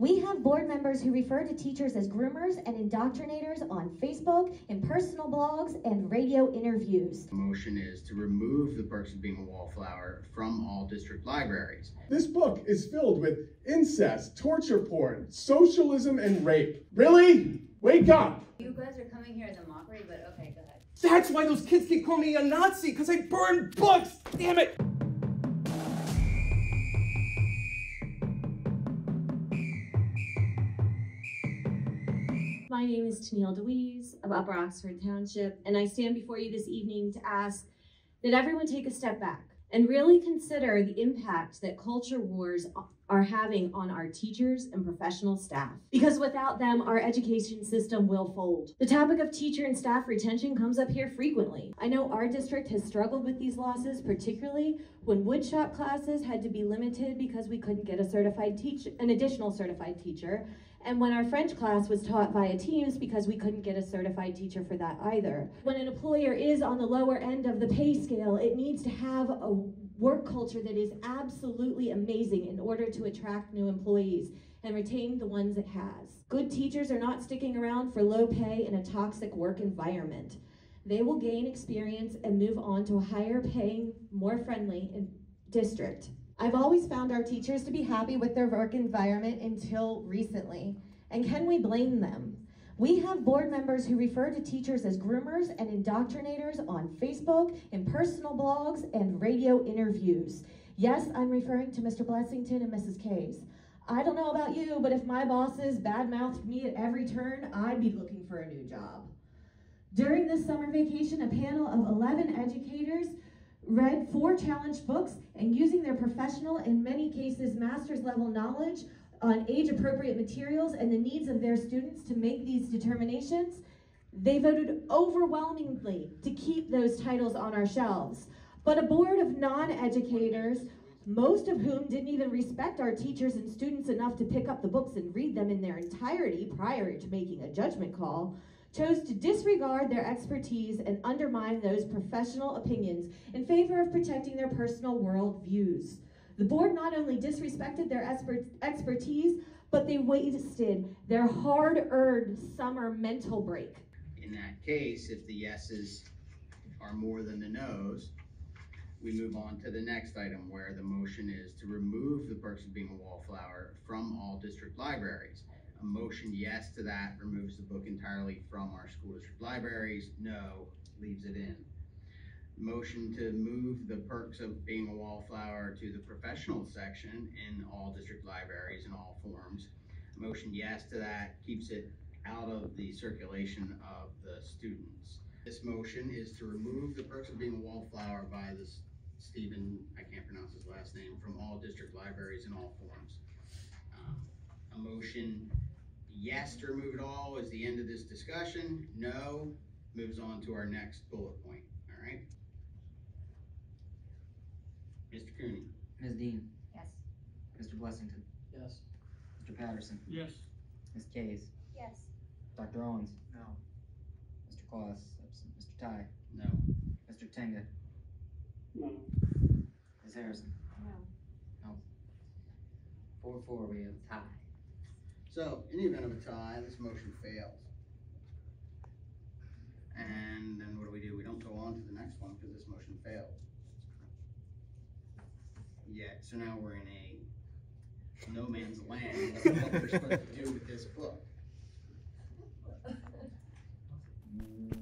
We have board members who refer to teachers as groomers and indoctrinators on Facebook, in personal blogs, and radio interviews. The motion is to remove the perks of being a wallflower from all district libraries. This book is filled with incest, torture porn, socialism, and rape. Really? Wake up! You guys are coming here as a mockery, but okay, go ahead. That's why those kids keep calling me a Nazi, because I burned books! Damn it! My name is Tennille DeWeese of Upper Oxford Township, and I stand before you this evening to ask that everyone take a step back and really consider the impact that culture wars are having on our teachers and professional staff. Because without them, our education system will fold. The topic of teacher and staff retention comes up here frequently. I know our district has struggled with these losses, particularly when woodshop classes had to be limited because we couldn't get an additional certified teacher, and when our French class was taught via Teams because we couldn't get a certified teacher for that either. When an employer is on the lower end of the pay scale, it needs to have a work culture that is absolutely amazing in order to attract new employees and retain the ones it has. Good teachers are not sticking around for low pay in a toxic work environment. They will gain experience and move on to a higher paying, more friendly district. I've always found our teachers to be happy with their work environment until recently. And can we blame them? We have board members who refer to teachers as groomers and indoctrinators on Facebook, in personal blogs, and radio interviews. Yes, I'm referring to Mr. Blessington and Mrs. Kehs. I don't know about you, but if my bosses badmouthed me at every turn, I'd be looking for a new job. During this summer vacation, a panel of 11 educators read 4 challenged books, and using their professional, in many cases master's level knowledge on age appropriate materials and the needs of their students to make these determinations, they voted overwhelmingly to keep those titles on our shelves. But a board of non-educators, most of whom didn't even respect our teachers and students enough to pick up the books and read them in their entirety prior to making a judgment call, chose to disregard their expertise and undermine those professional opinions in favor of protecting their personal world views. The board not only disrespected their expertise, but they wasted their hard-earned summer mental break. In that case, if the yeses are more than the nos, we move on to the next item where the motion is to remove the perks of being a wallflower from all district libraries. A motion yes to that removes the book entirely from our school district libraries. No leaves it in. Motion to move the perks of being a wallflower to the professional section in all district libraries in all forms. Motion yes to that keeps it out of the circulation of the students. This motion is to remove the perks of being a wallflower by this Stephen, I can't pronounce his last name, from all district libraries in all forms. A motion yes to remove it all is the end of this discussion. No moves on to our next bullet point. All right. Mr. Cooney. Ms. Dean. Yes. Mr. Blessington. Yes. Mr. Patterson. Yes. Ms. Kehs. Yes. Dr. Owens. No. Mr. Kloss. Absent. Mr. Tighe. No. Mr. Tenga. No. Ms. Harrison. No. No. 4-4, we have a tie. So, in the event of a tie, this motion fails. And then what do? We don't go on to the next one because this motion failed. Yeah, so now we're in a no man's land of what we're supposed to do with this book.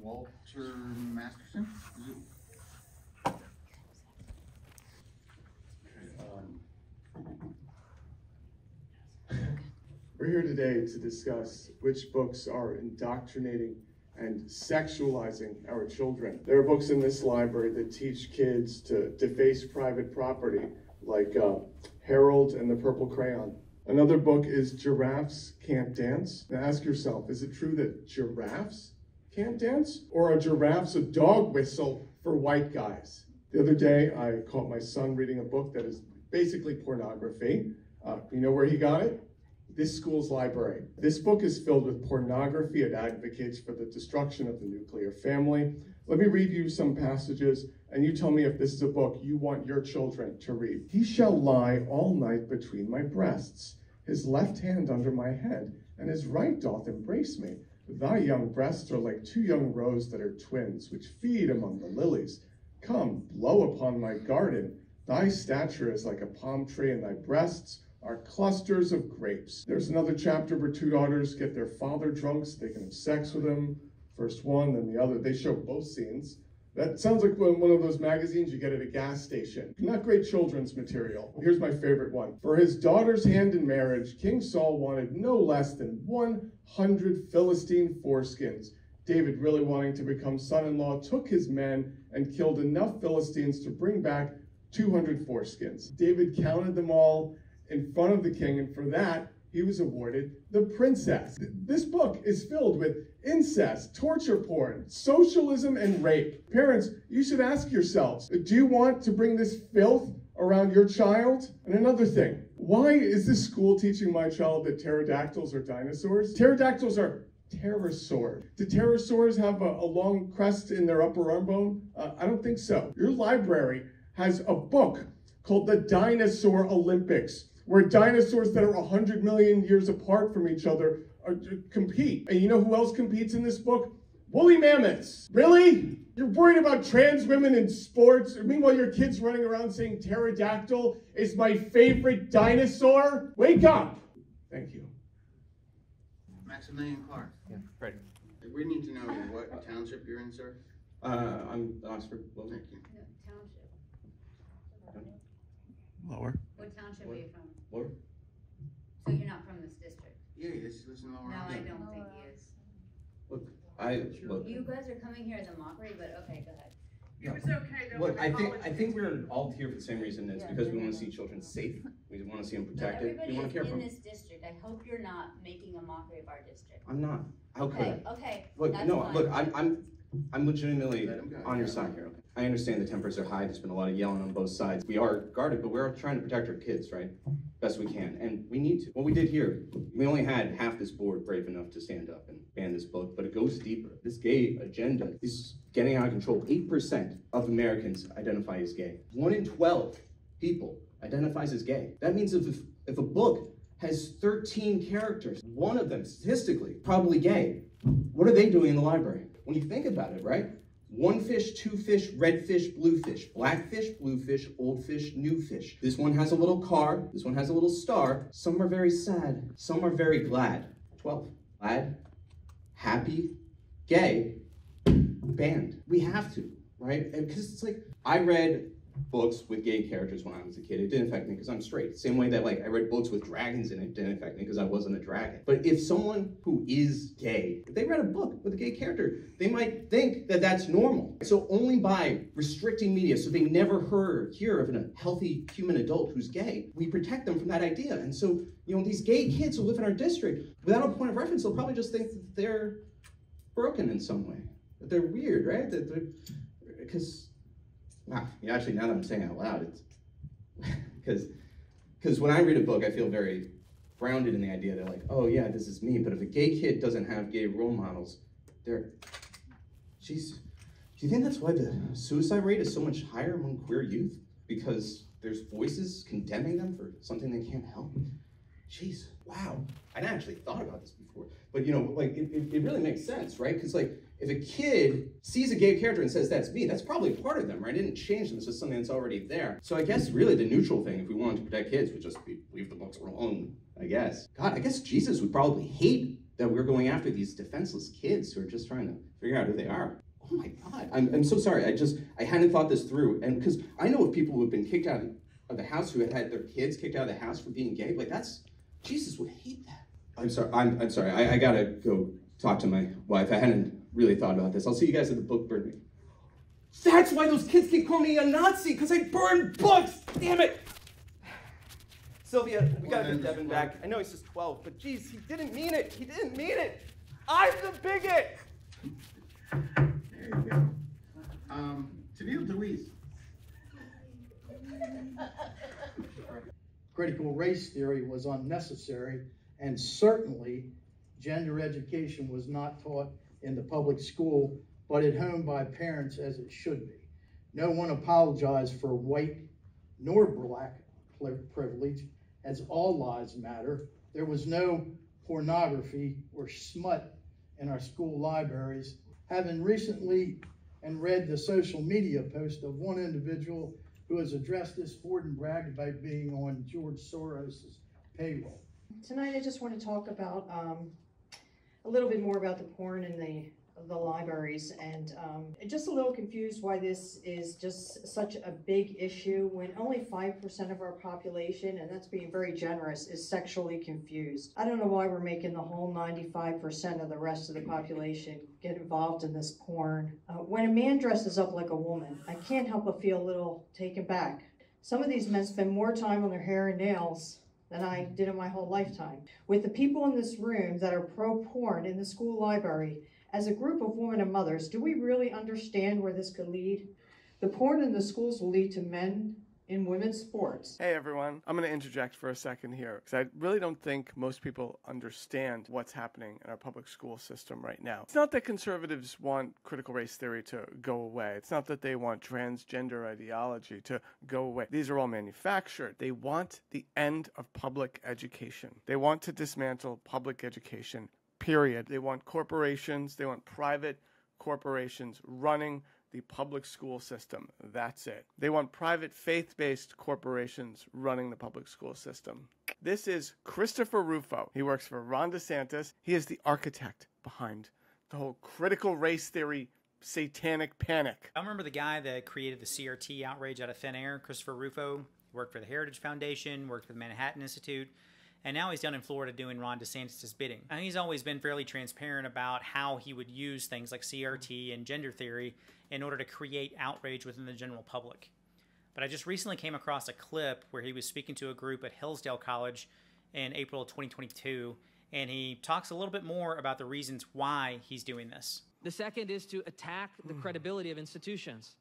Walter Masterson? We're here today to discuss which books are indoctrinating and sexualizing our children. There are books in this library that teach kids to deface private property, like Harold and the Purple Crayon. Another book is Giraffes Can't Dance. Now ask yourself, is it true that giraffes can't dance? Or are giraffes a dog whistle for white guys? The other day, I caught my son reading a book that is basically pornography. You know where he got it? This school's library. This book is filled with pornography. It advocates for the destruction of the nuclear family. Let me read you some passages, and you tell me if this is a book you want your children to read. He shall lie all night between my breasts, His left hand under my head, and his right doth embrace me. Thy young breasts are like two young roes that are twins, which feed among the lilies. Come, blow upon my garden. Thy stature is like a palm tree, and thy breasts are clusters of grapes. There's another chapter where two daughters get their father drunk so they can have sex with him. First one, then the other. They show both scenes. That sounds like one of those magazines you get at a gas station. Not great children's material. Here's my favorite one. For his daughter's hand in marriage, King Saul wanted no less than 100 Philistine foreskins. David, really wanting to become son-in-law, took his men and killed enough Philistines to bring back 200 foreskins. David counted them all in front of the king, and for that, he was awarded the princess. This book is filled with incest, torture porn, socialism, and rape. Parents, you should ask yourselves, do you want to bring this filth around your child? And another thing, why is this school teaching my child that pterodactyls are dinosaurs? Pterodactyls are pterosaurs. Do pterosaurs have a long crest in their upper arm bone? I don't think so. Your library has a book called The Dinosaur Olympics, where dinosaurs that are 100 million years apart from each other compete. And you know who else competes in this book? Woolly mammoths. Really? You're worried about trans women in sports? Meanwhile, your kid's running around saying pterodactyl is my favorite dinosaur? Wake up! Thank you. Maximilian Clark. Yeah, right. We need to know what township you're in, sir. I'm Oxford. Well, Thank you. No, township. Lower. What township are you from? Lower. So you're not from this district? Yeah, this listen lower. No, I don't think he is. Look. You guys are coming here as a mockery, but okay, go ahead. It was okay though. Look, with I the think college we're all here for the same reason. It's because we want to see children safe. We want to see them protected. We Everybody want to care is for in them. this district. I hope you're not making a mockery of our district. I'm not. How could I? Okay, Look, that's no, fine. look, I'm legitimately Let him go. on your side here. Okay? I understand the tempers are high. There's been a lot of yelling on both sides. We are guarded, but we're trying to protect our kids, right? Best we can, and we need to. What we did here, we only had half this board brave enough to stand up and ban this book, but it goes deeper. This gay agenda is getting out of control. 8% of Americans identify as gay. 1 in 12 people identifies as gay. That means if a book has 13 characters, one of them statistically probably gay, what are they doing in the library? When you think about it, right? 1 fish, 2 fish, red fish, blue fish, black fish, blue fish, old fish, new fish. This one has a little car, this one has a little star. Some are very sad, some are very glad. 12, glad, happy, gay, banned. We have to, right? Because it's like, I read books with gay characters when I was a kid. It didn't affect me because I'm straight. Same way that I read books with dragons in it, didn't affect me because I wasn't a dragon. But if someone who is gay, if they read a book with a gay character, they might think that that's normal. So only by restricting media so they never hear of a healthy human adult who's gay, we protect them from that idea. And so, these gay kids who live in our district, without a point of reference, they'll probably just think that they're broken in some way, that they're weird, right? That they're, because wow, actually, now that I'm saying it out loud, it's because when I read a book, I feel very grounded in the idea that oh yeah, this is me. But if a gay kid doesn't have gay role models, jeez, do you think that's why the suicide rate is so much higher among queer youth? Because there's voices condemning them for something they can't help? Jeez, wow, I hadn't actually thought about this before. But it really makes sense, right? Because if a kid sees a gay character and says, that's me, that's probably part of them, right? It didn't change them, it's just something that's already there. So I guess really the neutral thing, if we wanted to protect kids, would just be leave the books alone, I guess. God, I guess Jesus would probably hate that we're going after these defenseless kids who are just trying to figure out who they are. Oh my God, I'm so sorry, I hadn't thought this through. And because I know of people who have been kicked out of the house, who had their kids kicked out of the house for being gay, Jesus would hate that. I'm sorry, I gotta go talk to my wife. I hadn't really thought about this. I'll see you guys at the book burning. That's why those kids keep calling me a Nazi, because I burn books! Damn it! Sylvia, we gotta get Devin back. I know he's just 12, but geez, he didn't mean it. He didn't mean it. I'm the bigot! There you go. Tennille Deweese. Critical race theory was unnecessary, and certainly gender education was not taught in the public school, but at home by parents as it should be. No one apologized for white nor black privilege, as all lives matter. There was no pornography or smut in our school libraries. Having recently and read the social media post of one individual who has addressed this board and bragged about being on George Soros's payroll. Tonight I just want to talk about a little bit more about the porn in the libraries, and just a little confused why this is just such a big issue when only 5% of our population, and that's being very generous, is sexually confused. I don't know why we're making the whole 95% of the rest of the population get involved in this porn. When a man dresses up like a woman, I can't help but feel a little taken back. Some of these men spend more time on their hair and nails than I did in my whole lifetime. With the people in this room that are pro-porn in the school library, as a group of women and mothers, do we really understand where this could lead? The porn in the schools will lead to men in women's sports. Hey everyone, I'm going to interject for a second here because I really don't think most people understand what's happening in our public school system right now. It's not that conservatives want critical race theory to go away. It's not that they want transgender ideology to go away. These are all manufactured. They want the end of public education. They want to dismantle public education, period. They want corporations, they want private corporations running the public school system. That's it. They want private faith-based corporations running the public school system. This is Christopher Rufo. He works for Ron DeSantis. He is the architect behind the whole critical race theory satanic panic. I remember the guy that created the CRT outrage out of thin air, Christopher Rufo. Worked for the Heritage Foundation, worked for the Manhattan Institute, and now he's down in Florida doing Ron DeSantis' bidding. And he's always been fairly transparent about how he would use things like CRT and gender theory in order to create outrage within the general public. But I just recently came across a clip where he was speaking to a group at Hillsdale College in April of 2022, and he talks a little bit more about the reasons why he's doing this. The second is to attack the credibility of institutions.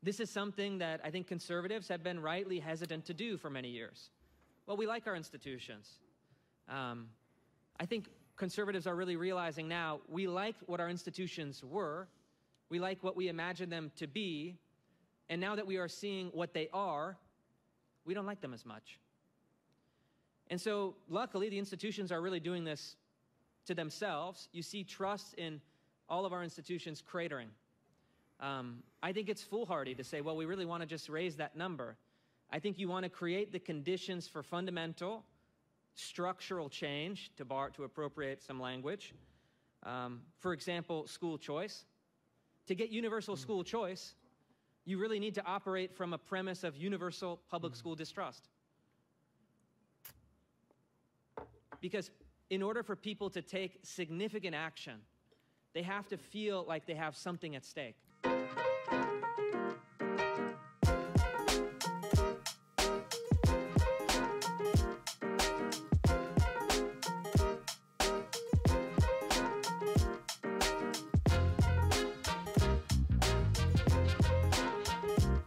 This is something that I think conservatives have been rightly hesitant to do for many years. Well, we like our institutions. I think conservatives are really realizing now we like what our institutions were, we like what we imagined them to be, and now that we are seeing what they are, we don't like them as much. And so, luckily, the institutions are really doing this to themselves. You see trust in all of our institutions cratering. I think it's foolhardy to say, well, we really want to just raise that number. I think you want to create the conditions for fundamental structural change, to appropriate some language. For example, school choice. To get universal school choice, you really need to operate from a premise of universal public school distrust. Because in order for people to take significant action, they have to feel like they have something at stake.